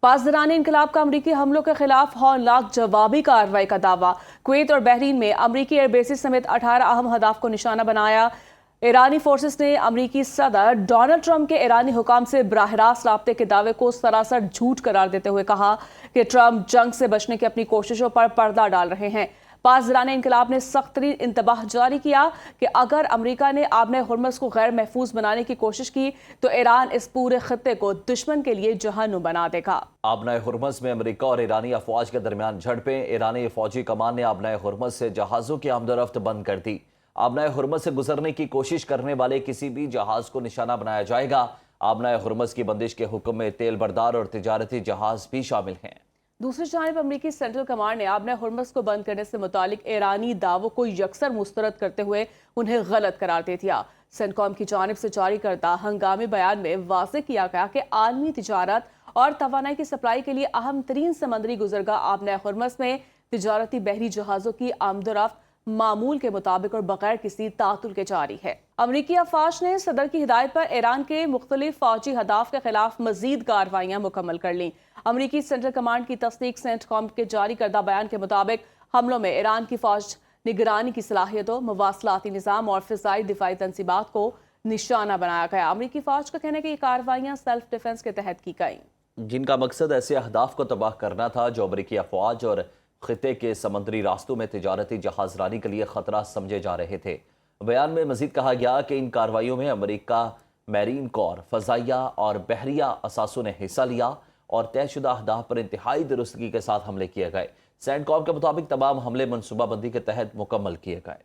پاسداران انقلاب کا امریکی حملوں کے خلاف ہولناک جوابی کارروائی کا دعویٰ۔ کویت اور بحرین میں امریکی ایئر بیسز سمیت 18 اہم اہداف کو نشانہ بنایا۔ ایرانی فورسز نے امریکی صدر ڈونلڈ ٹرمپ کے ایرانی حکام سے براہ راست رابطے کے دعوے کو سراسر جھوٹ قرار دیتے ہوئے کہا کہ ٹرمپ جنگ سے بچنے کی اپنی کوششوں پر پردہ ڈال رہے ہیں۔ پاسداران انقلاب نے سخت ترین انتباہ جاری کیا کہ اگر امریکہ نے آبنۂ ہرمز کو غیر محفوظ بنانے کی کوشش کی تو ایران اس پورے خطے کو دشمن کے لیے جہنم بنا دے گا۔ آبنۂ ہرمز میں امریکہ اور ایرانی افواج کے درمیان جھڑپیں۔ ایرانی فوجی کمان نے آبنۂ ہرمز سے جہازوں کی آمد و رفت بند کر دی۔ آبنۂ ہرمز سے گزرنے کی کوشش کرنے والے کسی بھی جہاز کو نشانہ بنایا جائے گا۔ آبنۂ ہرمز کی بندش کے حکم میں تیل بردار اور تجارتی جہاز بھی شامل ہیں۔ دوسری جانب امریکی سینٹرل کمانڈ نے آبنۂ ہرمز کو بند کرنے سے متعلق ایرانی دعووں کو یکسر مسترد کرتے ہوئے انہیں غلط قرار دے دیا۔ سینٹکام کی جانب سے جاری کردہ ہنگامی بیان میں واضح کیا گیا کہ عالمی تجارت اور توانائی کی سپلائی کے لیے اہم ترین سمندری گزرگاہ آبنۂ ہرمز میں تجارتی بحری جہازوں کی آمد و رفت معمول کے مطابق اور بغیر کسی تعطل کے جاری ہے۔ امریکی افواج نے صدر کی ہدایت پر ایران کے مختلف فوجی اہداف کے خلاف مزید کارروائیاں مکمل کر لیں۔ امریکی سینٹرل کمانڈ کی تصدیق سینٹکام کے جاری کردہ بیان کے مطابق حملوں میں ایران کی فوج نگرانی کی صلاحیتوں، مواصلاتی نظام اور فضائی دفاعی تنصیبات کو نشانہ بنایا گیا۔ امریکی فوج کا کہنا ہے کہ یہ کارروائیاں سیلف ڈیفنس کے تحت کی گئیں، جن کا مقصد ایسے اہداف کو تباہ کرنا تھا جو امریکی افواج اور خطے کے سمندری راستوں میں تجارتی جہاز رانی کے لیے خطرہ سمجھے جا رہے تھے۔ بیان میں مزید کہا گیا کہ ان کارروائیوں میں امریکہ میرین کور، فضائیہ اور بحریہ اثاثوں نے حصہ لیا اور طے شدہ اہداف پر انتہائی درستگی کے ساتھ حملے کیے گئے۔ سینٹکام کے مطابق تمام حملے منصوبہ بندی کے تحت مکمل کیے گئے۔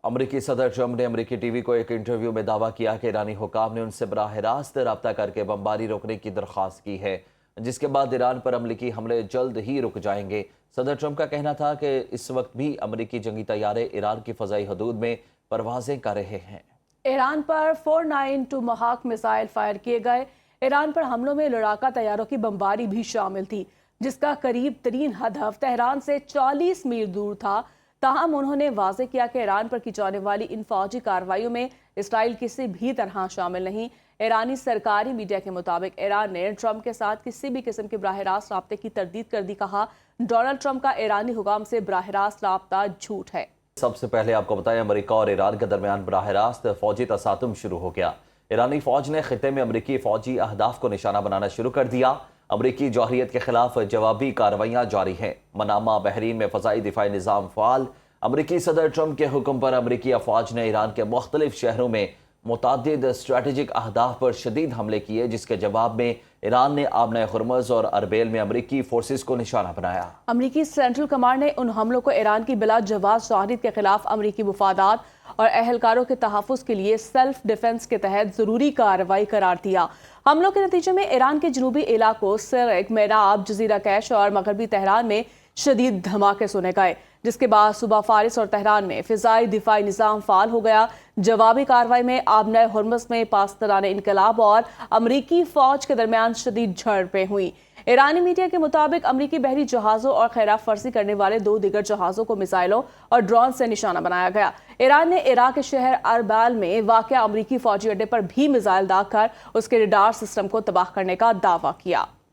امریکی صدر ٹرمپ نے امریکی ٹی وی کو ایک انٹرویو میں دعویٰ کیا کہ ایرانی حکام نے ان سے براہ راست رابطہ کر کے بمباری روکنے کی درخواست کی ہے، جس کے بعد ایران پر امریکی حملے جلد ہی رک جائیں گے۔ صدر ٹرمپ کا کہنا تھا کہ اس وقت بھی امریکی جنگی طیارے ایران کی فضائی حدود میں پروازیں کر رہے ہیں۔ ایران پر 49 ٹوماہاک میزائل فائر کیے گئے۔ ایران پر حملوں میں لڑاکا طیاروں کی بمباری بھی شامل تھی، جس کا قریب ترین ہدف تہران سے 40 میل دور تھا۔ تاہم انہوں نے واضح کیا کہ ایران پر کی جانے والی ان فوجی کارروائیوں میں اسرائیل کسی بھی طرح شامل نہیں۔ ایرانی سرکاری میڈیا کے مطابق ایران نے ٹرمپ کے ساتھ کسی بھی قسم کے براہ راست رابطے کی تردید کر دی۔ کہا ڈونلڈ ٹرمپ کا ایرانی حکام سے براہ راست رابطہ جھوٹ ہے۔ سب سے پہلے آپ کو بتائیں، امریکہ اور ایران کے درمیان براہ راست فوجی تصادم شروع ہو گیا۔ ایرانی فوج نے خطے میں امریکی فوجی اہداف کو نشانہ بنانا شروع کر دیا۔ امریکی جوہریت کے خلاف جوابی کارروائیاں جاری ہیں۔ منامہ، بحرین میں فضائی دفاعی نظام فعال۔ امریکی صدر ٹرمپ کے حکم پر امریکی افواج نے ایران کے مختلف شہروں میں متعدد اسٹریٹجک اہداف پر شدید حملے کیے، جس کے جواب میں ایران نے آبنۂ ہرمز اور اربیل میں امریکی فورسز کو نشانہ بنایا۔ امریکی سینٹرل کمانڈ نے ان حملوں کو ایران کی بلا جواز جوہریت کے خلاف امریکی مفادات اور اہلکاروں کے تحفظ کے لیے سیلف ڈیفنس کے تحت ضروری کارروائی قرار دیا۔ حملوں کے نتیجے میں ایران کے جنوبی علاقوں سرک، میراب، جزیرہ کیش اور مغربی تہران میں شدید دھماکے سنے گئے، جس کے بعد صوبہ فارس اور تہران میں فضائی دفاعی نظام فعال ہو گیا۔ جوابی کارروائی میں آبنۂ ہرمز میں پاسداران انقلاب اور امریکی فوج کے درمیان شدید جھڑپیں ہوئیں۔ ایرانی میڈیا کے مطابق امریکی بحری جہازوں اور خیرات فرضی کرنے والے 2 دیگر جہازوں کو میزائلوں اور ڈرون سے نشانہ بنایا گیا۔ ایران نے عراق کے شہر اربیل میں واقع امریکی فوجی اڈے پر بھی میزائل داغ کر اس کے ریڈار سسٹم کو تباہ کرنے کا دعویٰ کیا۔